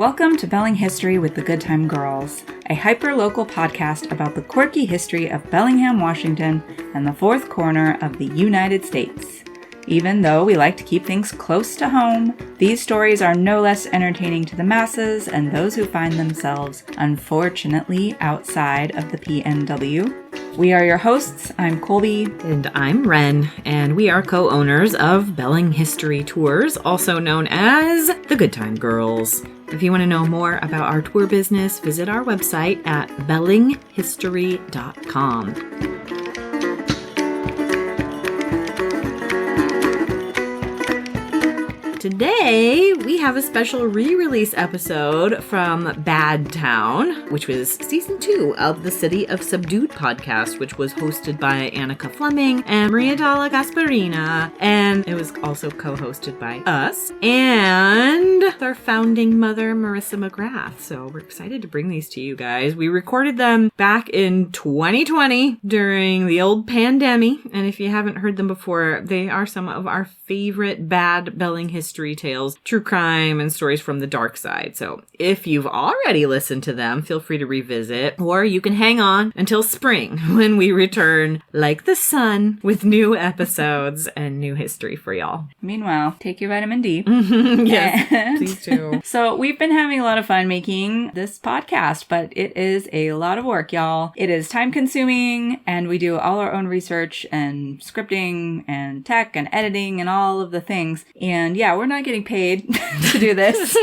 Welcome to Belling History with the Good Time Girls, a hyper-local podcast about the quirky history of Bellingham, Washington, and the fourth corner of the United States. Even though we like to keep things close to home, these stories are no less entertaining to the masses and those who find themselves, unfortunately, outside of the PNW. We are your hosts. I'm Colby. And I'm Ren, and we are co-owners of Belling History Tours, also known as the Good Time Girls. If you want to know more about our tour business, visit our website at BADDEST Today, we have a special re-release episode from Badtown, which was season 2 of the City of Subdued podcast, which was hosted by Annika Fleming and Maria Dalla Gasparina, and it was also co-hosted by us and their founding mother, Marissa McGrath. So we're excited to bring these to you guys. We recorded them back in 2020 during the old pandemic, and if you haven't heard them before, they are some of our favorite bad Belling history tales, true crime, and stories from the dark side. So if you've already listened to them, feel free to revisit, or you can hang on until spring when we return like the sun with new episodes and new history for y'all. Meanwhile, take your vitamin D. Yes, please do. So we've been having a lot of fun making this podcast, but it is a lot of work, y'all. It is time consuming, and we do all our own research and scripting and tech and editing and all of the things. And yeah, we're not getting paid to do this.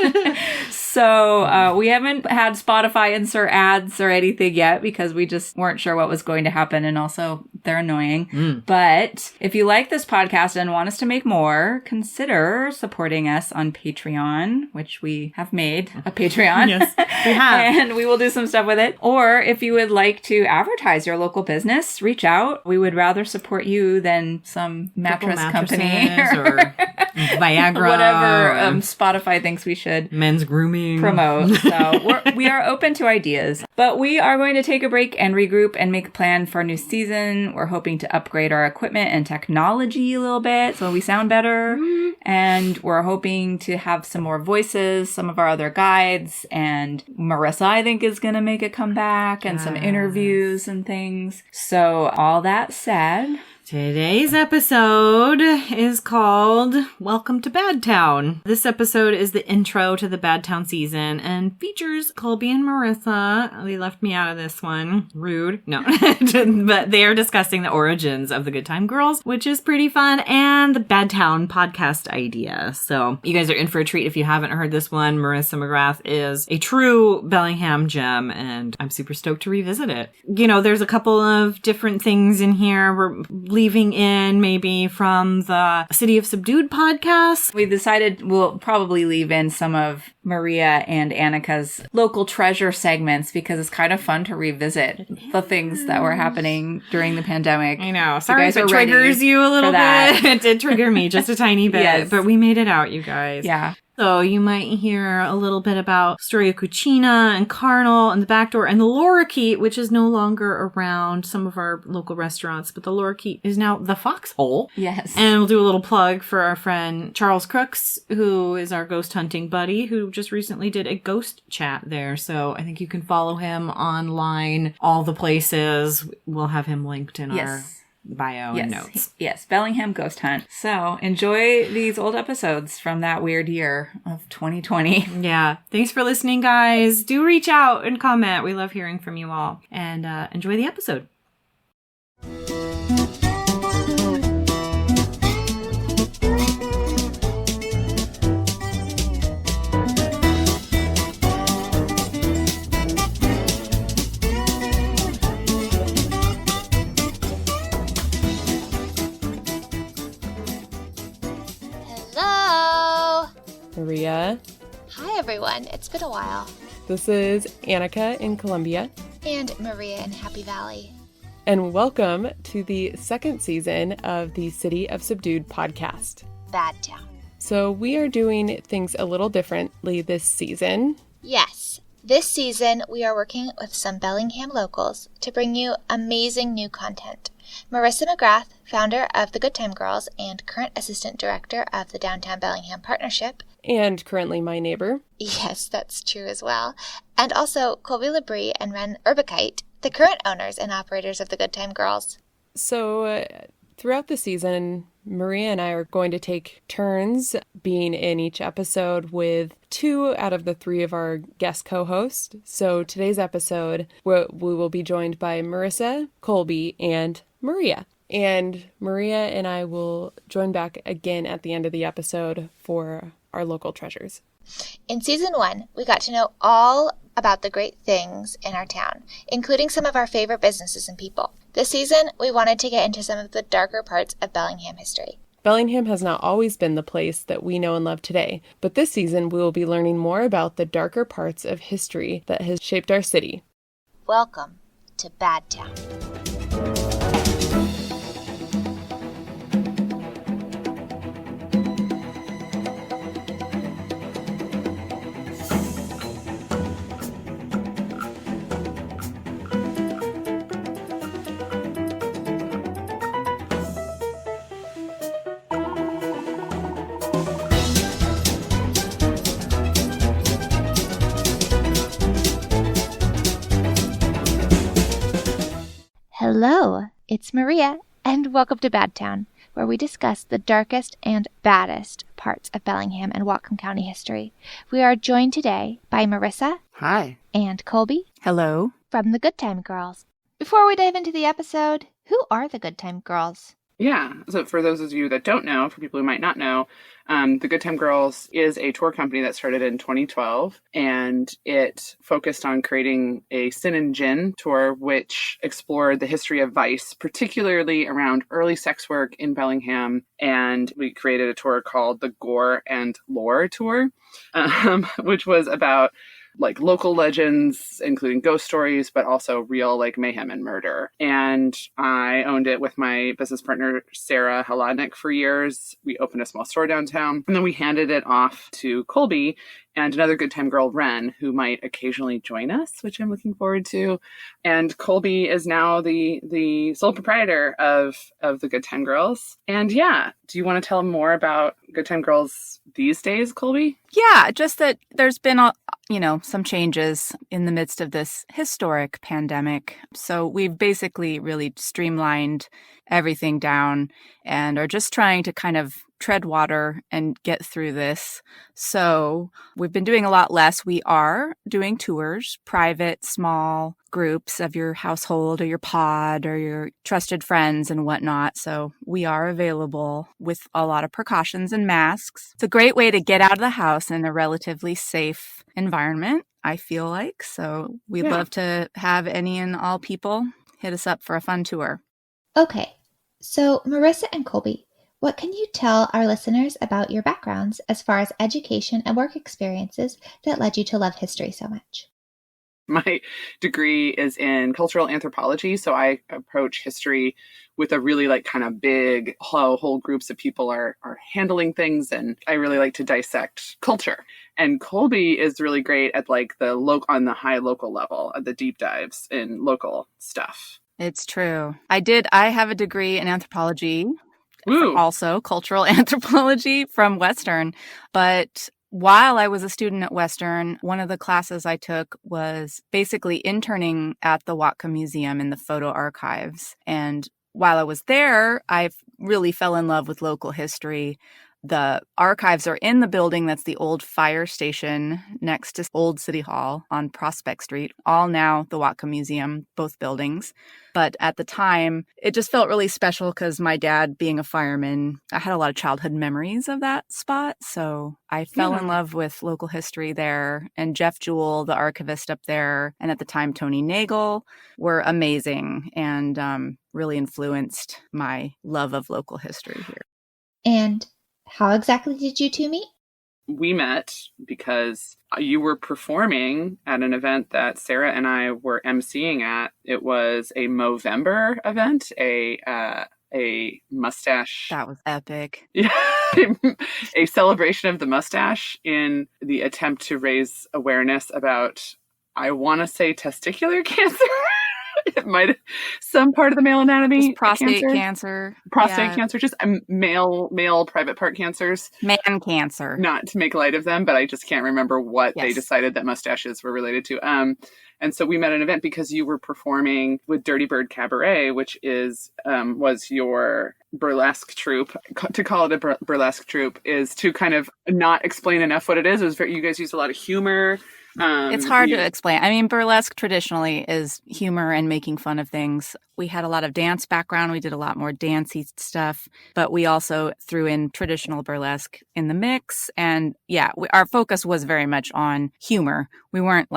So we haven't had Spotify insert ads or anything yet because we just weren't sure what was going to happen. And also they're annoying. But if you like this podcast and want us to make more, consider supporting us on Patreon, which we have made a Patreon. Yes, we have. And we will do some stuff with it. Or if you would like to advertise your local business, reach out. We would rather support you than some mattress company or Viagra, whatever Spotify thinks we should men's grooming promote. So we are open to ideas, but we are going to take a break and regroup and make a plan for a new season. We're hoping to upgrade our equipment and technology a little bit so we sound better. And we're hoping to have some more voices, some of our other guides, and Marissa, I think, is going to make a comeback, and some interviews and things. So all that said, today's episode is called Welcome to Badtown. This episode is the intro to the Badtown season and features Colby and Marissa. They left me out of this one. Rude. No. But they are discussing the origins of the Good Time Girls, which is pretty fun, and the Badtown podcast idea. So you guys are in for a treat if you haven't heard this one. Marissa McGrath is a true Bellingham gem, and I'm super stoked to revisit it. You know, there's a couple of different things in here. We're leaving in maybe from the City of Subdued podcast. We decided we'll probably leave in some of Maria and Annika's local treasure segments because it's kind of fun to revisit the things that were happening during the pandemic. I know. Sorry if it triggers you a little bit. It did trigger me just a tiny bit, yes. But we made it out, you guys. Yeah. So you might hear a little bit about Storia Cucina and Carnal and the Back Door and the Lorikeet, which is no longer around some of our local restaurants, but the Lorikeet is now the Foxhole. Yes. And we'll do a little plug for our friend Charles Crooks, who is our ghost hunting buddy, who just recently did a ghost chat there. So I think you can follow him online, all the places. We'll have him linked in our bio and notes. Yes, Bellingham Ghost Hunt. So enjoy these old episodes from that weird year of 2020. Yeah. Thanks for listening, guys. Do reach out and comment. We love hearing from you all. And enjoy the episode. Maria. Hi everyone, it's been a while. This is Annika in Columbia. And Maria in Happy Valley. And welcome to the second season of the City of Subdued podcast. Badtown. So we are doing things a little differently this season. Yes. This season, we are working with some Bellingham locals to bring you amazing new content. Marissa McGrath, founder of the Good Time Girls and current assistant director of the Downtown Bellingham Partnership, and currently my neighbor. Yes, that's true as well. And also Colby Labrie and Ren Urbakite, the current owners and operators of the Good Time Girls. So throughout the season, Maria and I are going to take turns being in each episode with 2 out of the 3 of our guest co-hosts. So today's episode, we will be joined by Marissa, Colby, and Maria. And Maria and I will join back again at the end of the episode for our local treasures. In season 1, we got to know all about the great things in our town, including some of our favorite businesses and people. This season, we wanted to get into some of the darker parts of Bellingham history. Bellingham has not always been the place that we know and love today, but this season we will be learning more about the darker parts of history that has shaped our city. Welcome to Bad Town. Hello, it's Maria, and welcome to Bad Town, where we discuss the darkest and baddest parts of Bellingham and Whatcom County history. We are joined today by Marissa. Hi. And Colby. Hello. From the Good Time Girls. Before we dive into the episode, who are the Good Time Girls? Yeah, so for those of you that don't know, for people who might not know, the Good Time Girls is a tour company that started in 2012, and it focused on creating a sin and gin tour, which explored the history of vice, particularly around early sex work in Bellingham, and we created a tour called the Gore and Lore Tour, which was about like local legends, including ghost stories, but also real like mayhem and murder. And I owned it with my business partner, Sarah Haladnik, for years. We opened a small store downtown, and then we handed it off to Colby and another Good Time Girl, Ren, who might occasionally join us, which I'm looking forward to. And Colby is now the sole proprietor of the Good Time Girls. And yeah, do you want to tell more about Good Time Girls these days, Colby? Yeah, just that there's been, some changes in the midst of this historic pandemic. So we've basically really streamlined everything down and are just trying to kind of tread water and get through this. So we've been doing a lot less. We are doing tours, private, small groups of your household or your pod or your trusted friends and whatnot. So we are available with a lot of precautions and masks. It's a great way to get out of the house in a relatively safe environment, I feel like. So we'd love to have any and all people hit us up for a fun tour. Okay, so Marissa and Colby, what can you tell our listeners about your backgrounds as far as education and work experiences that led you to love history so much? My degree is in cultural anthropology, so I approach history with a really like kind of big how whole groups of people are handling things, and I really like to dissect culture. And Colby is really great at like on the high local level, at the deep dives in local stuff. It's true. I have a degree in anthropology. Ooh. Also cultural anthropology from Western. But while I was a student at Western, one of the classes I took was basically interning at the Whatcom Museum in the photo archives. And while I was there, I really fell in love with local history. The archives are in the building that's the old fire station next to Old City Hall on Prospect Street, all now the Whatcom Museum, both buildings. But at the time, it just felt really special because my dad, being a fireman, I had a lot of childhood memories of that spot. So I fell in love with local history there. And Jeff Jewell, the archivist up there, and at the time, Tony Nagel, were amazing and really influenced my love of local history here. And how exactly did you two meet? We met because you were performing at an event that Sarah and I were emceeing at. It was a Movember event, a mustache. That was epic. Yeah, a celebration of the mustache in the attempt to raise awareness about, I want to say, testicular cancer. It might have some part of the male anatomy. Just prostate cancer. Prostate cancer, just male private part cancers. Man cancer. Not to make light of them, but I just can't remember what Yes. they decided that mustaches were related to. And so we met at an event because you were performing with Dirty Bird Cabaret, which was your burlesque troupe. To call it a burlesque troupe is to kind of not explain enough what it is. You guys used a lot of humor. It's hard to explain. I mean, burlesque traditionally is humor and making fun of things. We had a lot of dance background. We did a lot more dancey stuff, but we also threw in traditional burlesque in the mix. And our focus was very much on humor. We weren't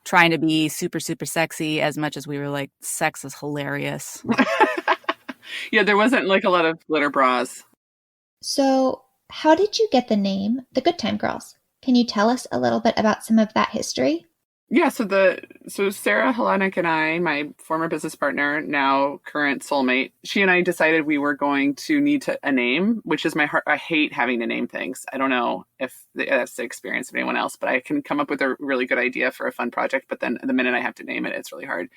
trying to be super, super sexy as much as we were like, sex is hilarious. Yeah, there wasn't like a lot of glitter bras. So, how did you get the name The Good Time Girls? Can you tell us a little bit about some of that history? Yeah, so Sarah Helenek and I, my former business partner, now current soulmate, she and I decided we were going to need a name, which is my heart. I hate having to name things. I don't know if that's the experience of anyone else, but I can come up with a really good idea for a fun project. But then the minute I have to name it, it's really hard.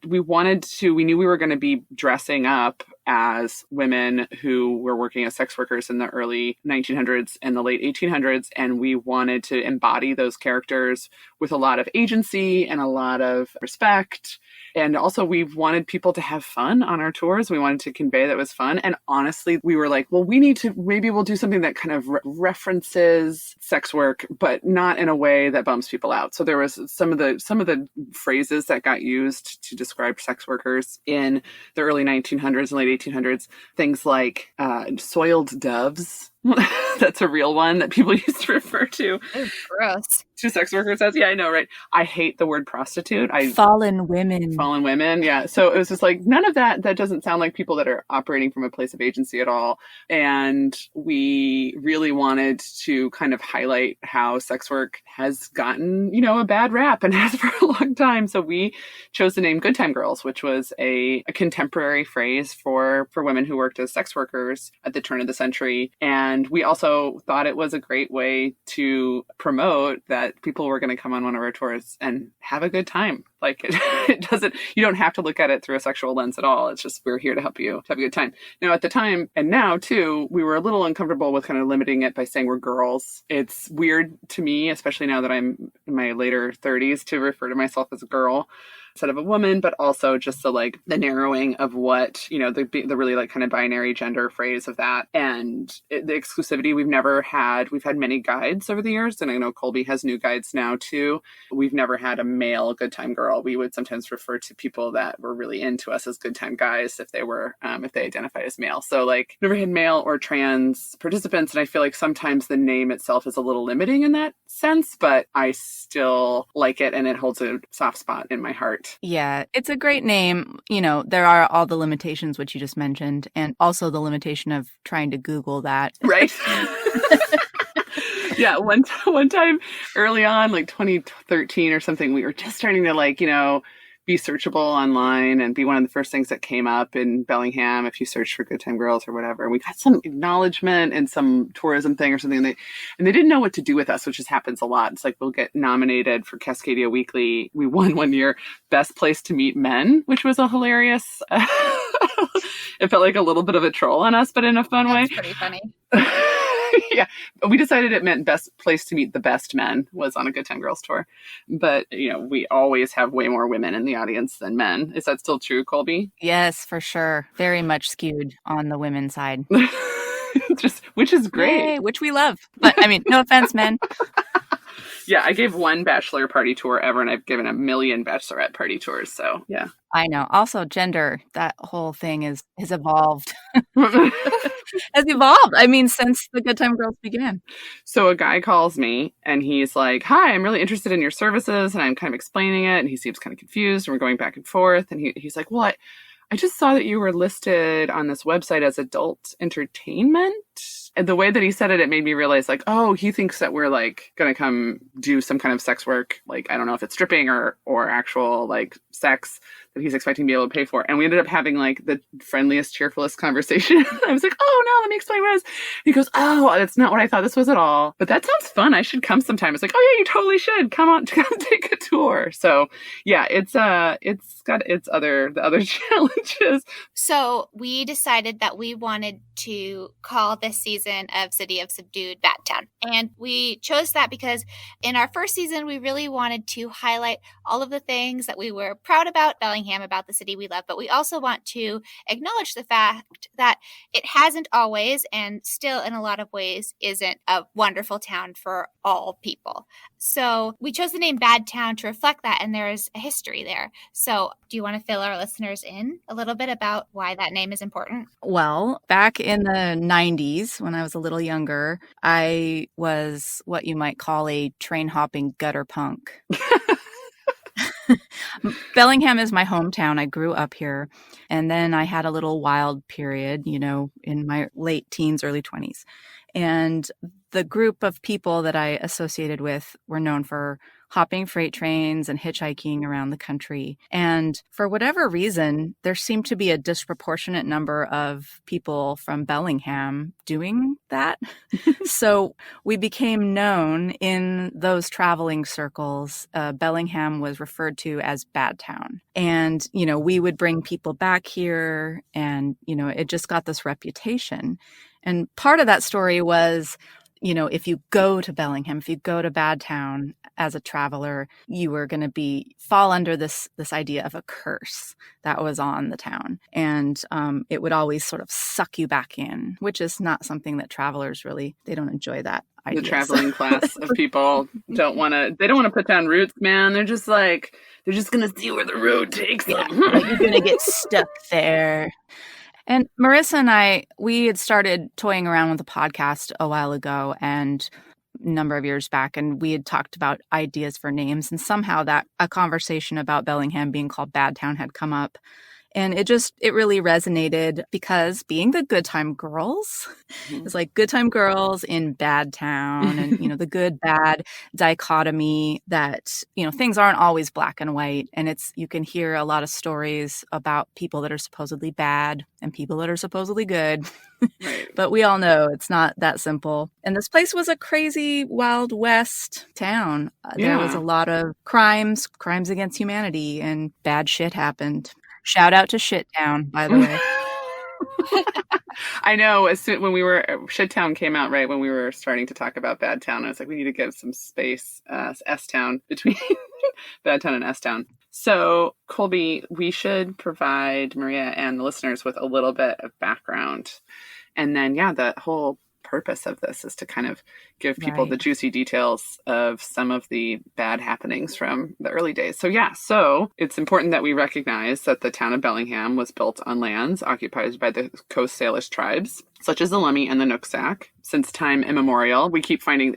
We knew we were going to be dressing up as women who were working as sex workers in the early 1900s and the late 1800s. And we wanted to embody those characters with a lot of agency and a lot of respect. And also we wanted people to have fun on our tours. We wanted to convey that it was fun. And honestly, we were like, well, maybe we'll do something that kind of references sex work, but not in a way that bums people out. So there was some of the phrases that got used to describe sex workers in the early 1900s and late 1800s. Things like soiled doves. That's a real one that people used to refer to. Oh, gross. To sex workers as, yeah, I know, right? I hate the word prostitute. Fallen women. Yeah. So it was just like, none of that doesn't sound like people that are operating from a place of agency at all. And we really wanted to kind of highlight how sex work has gotten, a bad rap and has for a long time. So we chose the name Good Time Girls, which was a contemporary phrase for women who worked as sex workers at the turn of the century. And we also thought it was a great way to promote that people were going to come on one of our tours and have a good time. Like you don't have to look at it through a sexual lens at all. It's just, we're here to help you have a good time. Now, at the time, and now too, we were a little uncomfortable with kind of limiting it by saying we're girls. It's weird to me, especially now that I'm in my later 30s, to refer to myself as a girl instead of a woman, but also just the narrowing of what, the really like kind of binary gender phrase of that. And the exclusivity we've had many guides over the years. And I know Colby has new guides now too. We've never had a male good time girl. We would sometimes refer to people that were really into us as good time guys if they were, if they identified as male. So never had male or trans participants. And I feel like sometimes the name itself is a little limiting in that sense, but I still like it and it holds a soft spot in my heart. Yeah, it's a great name. There are all the limitations, which you just mentioned, and also the limitation of trying to Google that. Right. Yeah, one time early on, like 2013 or something, we were just starting to be searchable online and be one of the first things that came up in Bellingham if you search for Good Time Girls or whatever. And we got some acknowledgement and some tourism thing or something, and they didn't know what to do with us, which just happens a lot. It's like we'll get nominated for Cascadia Weekly. We won one year Best Place to Meet Men, which was a hilarious. It felt like a little bit of a troll on us, but in a fun way. That's pretty funny. Yeah, we decided it meant best place to meet the best men was on a Good Time Girls tour. But, we always have way more women in the audience than men. Is that still true, Colby? Yes, for sure. Very much skewed on the women's side. Which is great. Yay, which we love. But, no offense, men. Yeah, I gave one bachelor party tour ever, and I've given a million bachelorette party tours. So, yeah. I know. Also, gender, that whole thing has evolved. Has evolved. Since the Good Time Girls began. So a guy calls me and he's like, "Hi, I'm really interested in your services." And I'm kind of explaining it. And he seems kind of confused. And we're going back and forth. And he's like, "Well, I just saw that you were listed on this website as adult entertainment." And the way that he said it, it made me realize he thinks that we're going to come do some kind of sex work. I don't know if it's stripping or actual sex. that he's expecting to be able to pay for. And we ended up having like the friendliest, cheerfulest conversation. I was like, oh no, let me explain what it is. He goes, oh, that's not what I thought this was at all. But that sounds fun. I should come sometime. It's like, oh yeah, you totally should. Come on, come take a tour. So yeah, it's got the other challenges. So we decided that we wanted to call this season of City of Subdued Badtown. And we chose that because in our first season, we really wanted to highlight all of the things that we were proud about Bellingham, about the city we love. But we also want to acknowledge the fact that it hasn't always, and still in a lot of ways, isn't a wonderful town for all people. So we chose the name Badtown to reflect that, and there's a history there. So do you want to fill our listeners in a little bit about why that name is important? Well, back in the 90s, when I was a little younger, I was what you might call a train-hopping gutter punk. Bellingham is my hometown. I grew up here. And then I had a little wild period, in my late teens, early 20s. And the group of people that I associated with were known for hopping freight trains and hitchhiking around the country. And for whatever reason, there seemed to be a disproportionate number of people from Bellingham doing that. So we became known in those traveling circles. Bellingham was referred to as Badtown. And, we would bring people back here and, it just got this reputation. And part of that story was, if you go to Bellingham, if you go to Badtown as a traveler, you were going to fall under this idea of a curse that was on the town. And it would always sort of suck you back in, which is not something that travelers they don't enjoy that idea. The traveling class of people don't want to put down roots, man. They're just going to see where the road takes them. You're going to get stuck there. And Marissa and we had started toying around with the podcast a while ago and a number of years back, and we had talked about ideas for names, and somehow a conversation about Bellingham being called Badtown had come up. And it really resonated because being the good time girls is like good time girls in bad town and, the good bad dichotomy that, things aren't always black and white. And you can hear a lot of stories about people that are supposedly bad and people that are supposedly good. Right. But we all know it's not that simple. And this place was a crazy Wild West town. There was a lot of crimes against humanity, and bad shit happened. Shout out to Shittown, by the way. I know. When Shittown came out, right when we were starting to talk about Badtown, I was like, we need to give some space, S-Town, between Badtown and S-Town. So, Colby, we should provide Maria and the listeners with a little bit of background. And then, the whole purpose of this is to kind of give people the juicy details of some of the bad happenings from the early days. So it's important that we recognize that the town of Bellingham was built on lands occupied by the Coast Salish tribes, such as the Lummi and the Nooksack. Since time immemorial, we keep finding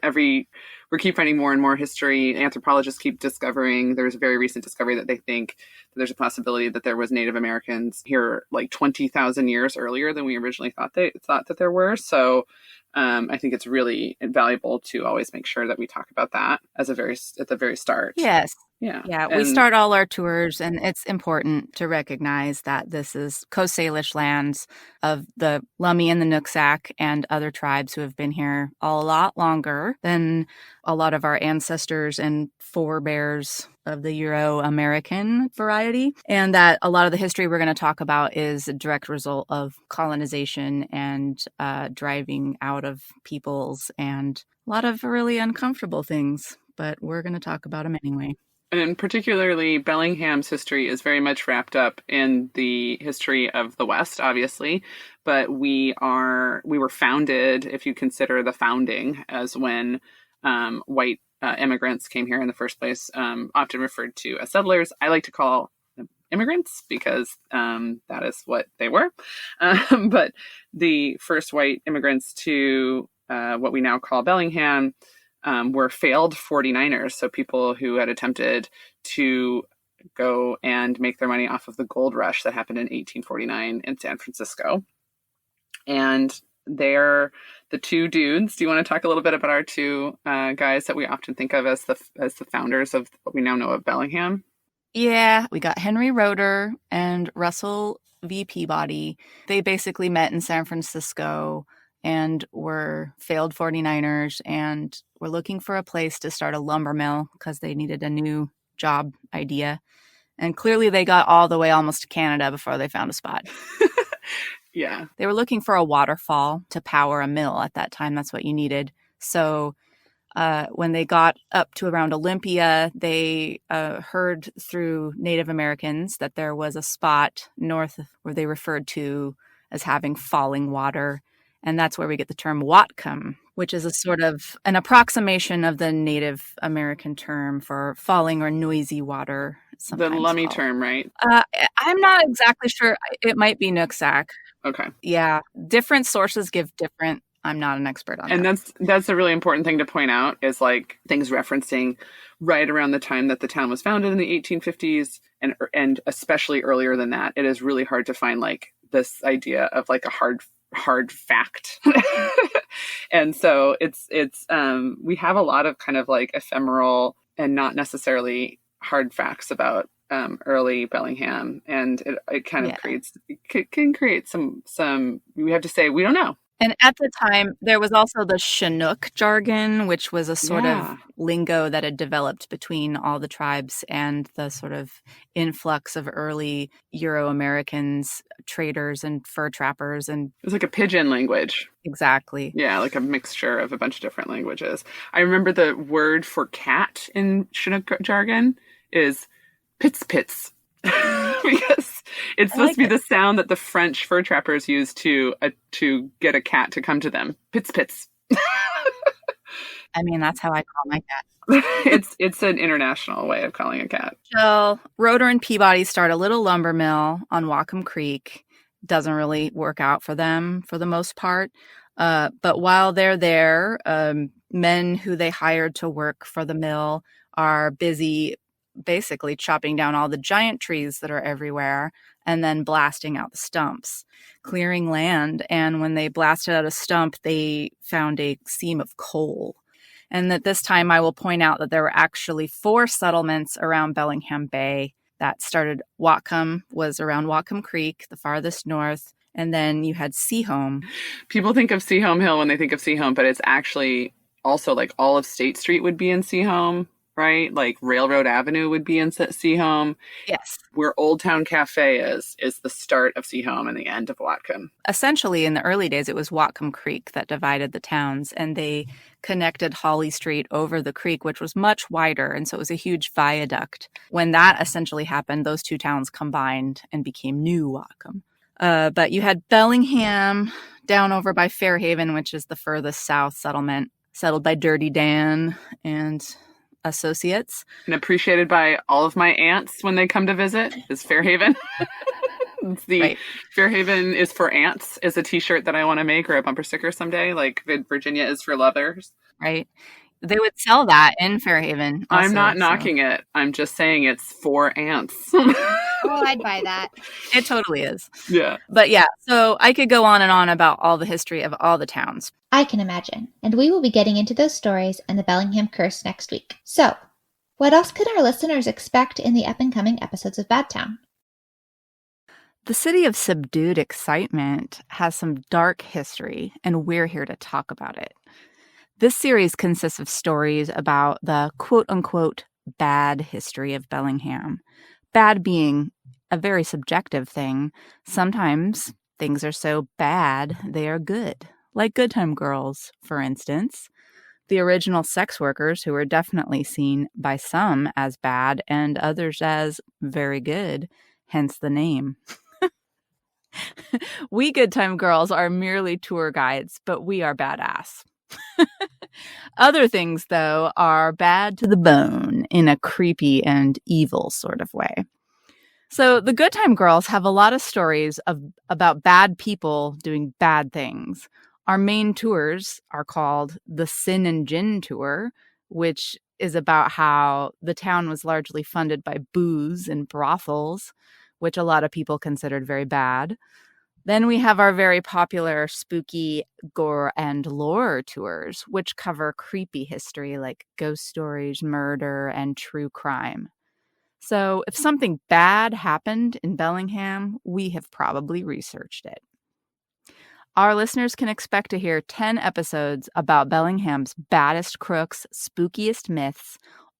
more and more history. Anthropologists keep discovering. There's a very recent discovery that they think that there's a possibility that there was Native Americans here like 20,000 years earlier than we originally thought that there were. So I think it's really valuable to always make sure that we talk about that at the very start. Yes. Yeah. We start all our tours, and it's important to recognize that this is Coast Salish lands of the Lummi and the Nooksack and other tribes who have been here a lot longer than a lot of our ancestors and forebears of the Euro-American variety. And that a lot of the history we're going to talk about is a direct result of colonization and driving out of peoples and a lot of really uncomfortable things. But we're going to talk about them anyway. And particularly Bellingham's history is very much wrapped up in the history of the West, obviously. But we were founded, if you consider the founding as when white immigrants came here in the first place, often referred to as settlers. I like to call them immigrants because that is what they were. But the first white immigrants to what we now call Bellingham were failed 49ers. So people who had attempted to go and make their money off of the gold rush that happened in 1849 in San Francisco. And they're the two dudes. Do you want to talk a little bit about our two guys that we often think of as the founders of what we now know of Bellingham? Yeah, we got Henry Roeder and Russell V. Peabody. They basically met in San Francisco and were failed 49ers and were looking for a place to start a lumber mill because they needed a new job idea. And clearly they got all the way almost to Canada before they found a spot. Yeah. They were looking for a waterfall to power a mill at that time. That's what you needed. So when they got up to around Olympia, they heard through Native Americans that there was a spot north where they referred to as having falling water. And that's where we get the term Whatcom, which is a sort of an approximation of the Native American term for falling or noisy water. The Lummi term, right? I'm not exactly sure. It might be Nooksack. Okay. Yeah. Different sources give different. I'm not an expert on that. And that's a really important thing to point out is like things referencing right around the time that the town was founded in the 1850s and especially earlier than that. It is really hard to find like this idea of like a hard fact. And so it's we have a lot of kind of like ephemeral and not necessarily hard facts about early Bellingham, and it kind of can create some we have to say we don't know. And at the time, there was also the Chinook jargon, which was a sort of lingo that had developed between all the tribes and the sort of influx of early Euro-Americans, traders and fur trappers. And it was like a pidgin language. Exactly. Yeah, like a mixture of a bunch of different languages. I remember the word for cat in Chinook jargon is pits. Because it's supposed to be the sound that the French fur trappers used to get a cat to come to them. Pits. I mean, that's how I call my cat. It's an international way of calling a cat. So Roeder and Peabody start a little lumber mill on Whatcom Creek. Doesn't really work out for them for the most part. But while they're there, men who they hired to work for the mill are busy basically chopping down all the giant trees that are everywhere and then blasting out the stumps, clearing land. And when they blasted out a stump, they found a seam of coal. And at this time, I will point out that there were actually 4 settlements around Bellingham Bay that started. Whatcom was around Whatcom Creek, the farthest north. And then you had Seaholm. People think of Seaholm Hill when they think of Seaholm, but it's actually also like all of State Street would be in Seaholm. Right? Like Railroad Avenue would be in Seaholm. Yes. Where Old Town Cafe is the start of Seaholm and the end of Whatcom. Essentially, in the early days, it was Whatcom Creek that divided the towns, and they connected Holly Street over the creek, which was much wider, and so it was a huge viaduct. When that essentially happened, those 2 towns combined and became New Whatcom. But you had Bellingham down over by Fairhaven, which is the furthest south settlement, settled by Dirty Dan and associates. And appreciated by all of my aunts when they come to visit is Fairhaven. Right. Fairhaven is for ants is a t-shirt that I want to make or a bumper sticker someday. Like Virginia is for lovers. Right. They would sell that in Fairhaven. Also, I'm not knocking it. I'm just saying it's for ants. Oh, I'd buy that. It totally is. Yeah. But yeah, so I could go on and on about all the history of all the towns. I can imagine. And we will be getting into those stories and the Bellingham Curse next week. So, what else could our listeners expect in the up-and-coming episodes of Bad Town? The City of Subdued Excitement has some dark history, and we're here to talk about it. This series consists of stories about the quote-unquote bad history of Bellingham. Bad being a very subjective thing. Sometimes things are so bad they are good. Like Good Time Girls, for instance. The original sex workers who were definitely seen by some as bad and others as very good, hence the name. We Good Time Girls are merely tour guides, but we are badass. Other things, though, are bad to the bone in a creepy and evil sort of way. So the Good Time Girls have a lot of stories about bad people doing bad things. Our main tours are called the Sin and Gin Tour, which is about how the town was largely funded by booze and brothels, which a lot of people considered very bad. Then we have our very popular spooky gore and lore tours, which cover creepy history like ghost stories, murder, and true crime. So if something bad happened in Bellingham, we have probably researched it. Our listeners can expect to hear 10 episodes about Bellingham's baddest crooks, spookiest myths,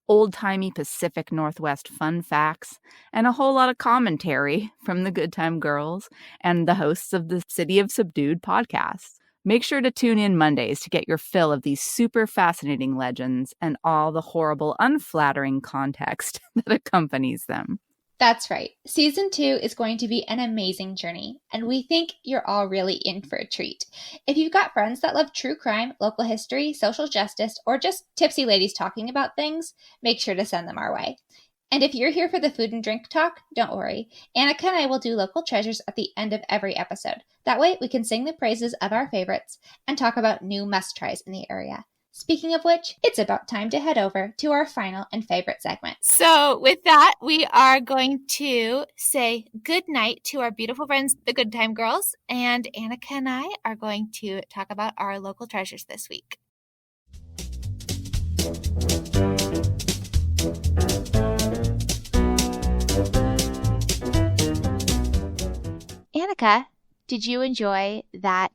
old-timey Pacific Northwest fun facts, and a whole lot of commentary from the Good Time Girls and the hosts of the City of Subdued podcast. Make sure to tune in Mondays to get your fill of these super fascinating legends and all the horrible, unflattering context that accompanies them. That's right. Season 2 is going to be an amazing journey, and we think you're all really in for a treat. If you've got friends that love true crime, local history, social justice, or just tipsy ladies talking about things, make sure to send them our way. And if you're here for the food and drink talk, don't worry. Annika and I will do local treasures at the end of every episode. That way we can sing the praises of our favorites and talk about new must-tries in the area. Speaking of which, it's about time to head over to our final and favorite segment. So with that, we are going to say good night to our beautiful friends, the Good Time Girls, and Annika and I are going to talk about our local treasures this week. Annika, did you enjoy that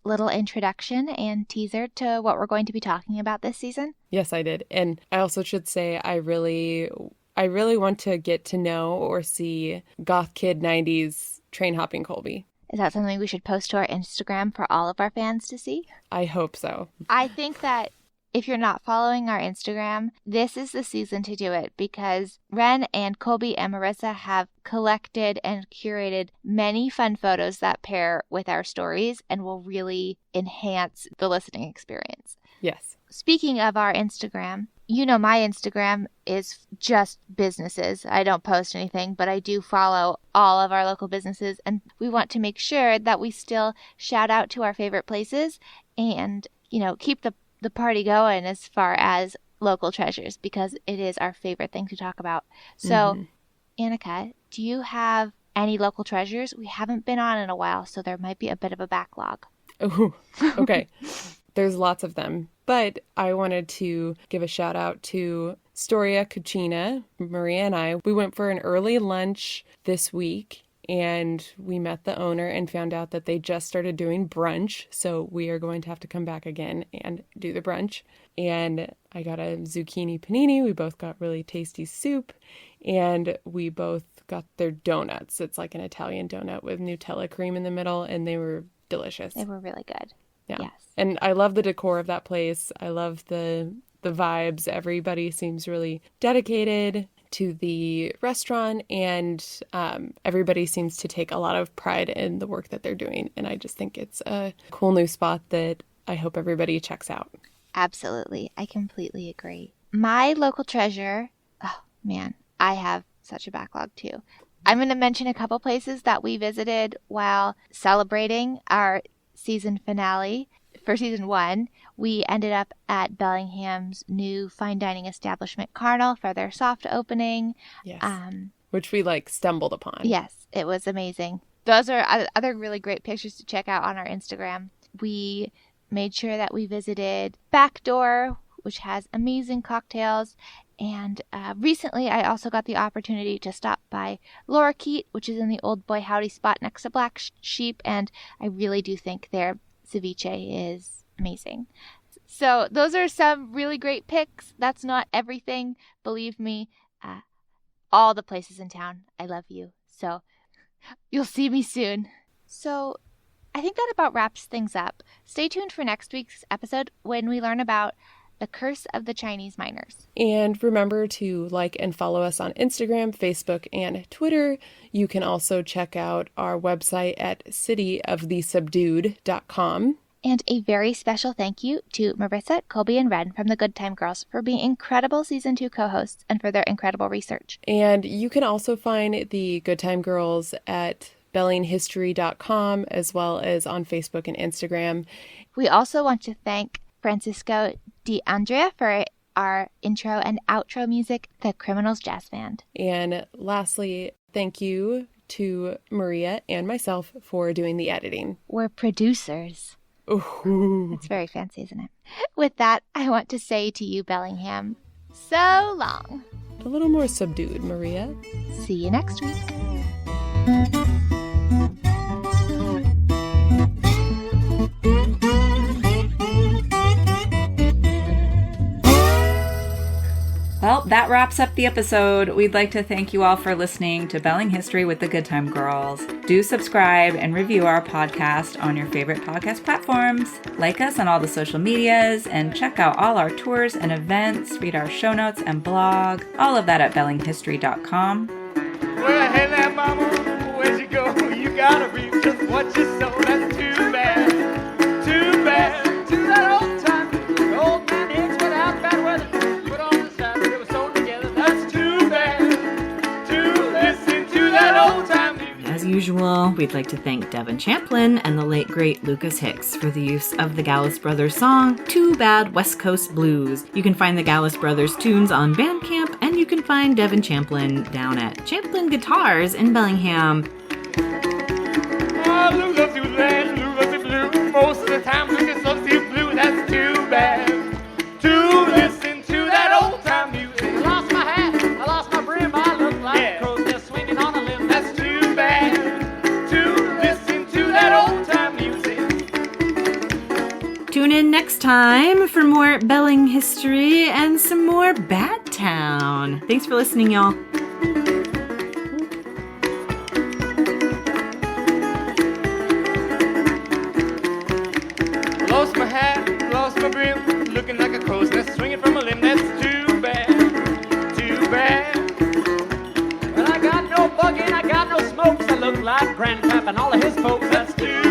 little introduction and teaser to what we're going to be talking about this season? Yes, I did. And I also should say I really want to get to know or see Goth Kid 90s train hopping Colby. Is that something we should post to our Instagram for all of our fans to see? I hope so. I think that if you're not following our Instagram, this is the season to do it because Ren and Colby and Marissa have collected and curated many fun photos that pair with our stories and will really enhance the listening experience. Yes. Speaking of our Instagram, you know my Instagram is just businesses. I don't post anything, but I do follow all of our local businesses, and we want to make sure that we still shout out to our favorite places and, keep the party going as far as local treasures because it is our favorite thing to talk about. So, Annika, do you have any local treasures? We haven't been on in a while, so there might be a bit of a backlog. Oh, okay. There's lots of them, but I wanted to give a shout out to Storia Cucina. Maria and I, we went for an early lunch this week and we met the owner and found out that they just started doing brunch. So we are going to have to come back again and do the brunch. And I got a zucchini panini. We both got really tasty soup and we both got their donuts. It's like an Italian donut with Nutella cream in the middle and they were delicious. They were really good. Yeah. Yes. And I love the decor of that place. I love the vibes. Everybody seems really dedicated to the restaurant and everybody seems to take a lot of pride in the work that they're doing. And I just think it's a cool new spot that I hope everybody checks out. Absolutely. I completely agree. My local treasure, oh man, I have such a backlog too. I'm going to mention a couple places that we visited while celebrating our season finale. For season 1, we ended up at Bellingham's new fine dining establishment, Carnal, for their soft opening. Yes. Which we stumbled upon. Yes, it was amazing. Those are other really great pictures to check out on our Instagram. We made sure that we visited Backdoor, which has amazing cocktails. And recently, I also got the opportunity to stop by Laura Keat, which is in the Old Boy Howdy spot next to Black Sheep. And I really do think their ceviche is amazing. So those are some really great picks. That's not everything. Believe me, all the places in town, I love you. So you'll see me soon. So I think that about wraps things up. Stay tuned for next week's episode when we learn about the curse of the Chinese miners. And remember to like and follow us on Instagram, Facebook, and Twitter. You can also check out our website at cityofthesubdued.com. And a very special thank you to Marissa, Colby, and Ren from the Good Time Girls for being incredible Season 2 co-hosts and for their incredible research. And you can also find the Good Time Girls at BADDEST as well as on Facebook and Instagram. We also want to thank Francisco De Andrea for our intro and outro music, The Criminals Jazz Band. And lastly, thank you to Maria and myself for doing the editing. We're producers. Ooh. It's very fancy, isn't it? With that, I want to say to you, Bellingham, so long. a little more subdued, Maria. See you next week. Well, that wraps up the episode. We'd like to thank you all for listening to Belling History with the Good Time Girls. Do subscribe and review our podcast on your favorite podcast platforms. Like us on all the social medias and check out all our tours and events. Read our show notes and blog. All of that at bellinghistory.com. Well, hey there, mama, where'd you go? You gotta reap just what you sow. That's too bad, too bad. To that old time, the old man hits without bad weather. Put on the side, they were sewn together. That's too bad, to listen to that old time music. As usual, we'd like to thank Devin Champlin and the late great Lucas Hicks for the use of the Gallus Brothers song, Too Bad West Coast Blues. You can find the Gallus Brothers tunes on Bandcamp, and you can find Devin Champlin down at Champlin Guitars in Bellingham. Oh, Lou loves you, lad, Lou loves you blue. Most of the time, Lucas loves you blue. That's too bad, to listen to that old time music. I lost my hat, I lost my brim, I look like a crow's nest swinging on a limb. That's too bad, to listen to that old time music. Tune in next time for more Belling history and some more Bad Town. Thanks for listening, y'all. Lost my hat, lost my brim, looking like a crow's nest swinging from a limb. That's too bad, too bad. Well, I got no bugging, I got no smokes. I look like Grandpap and all of his folks. That's too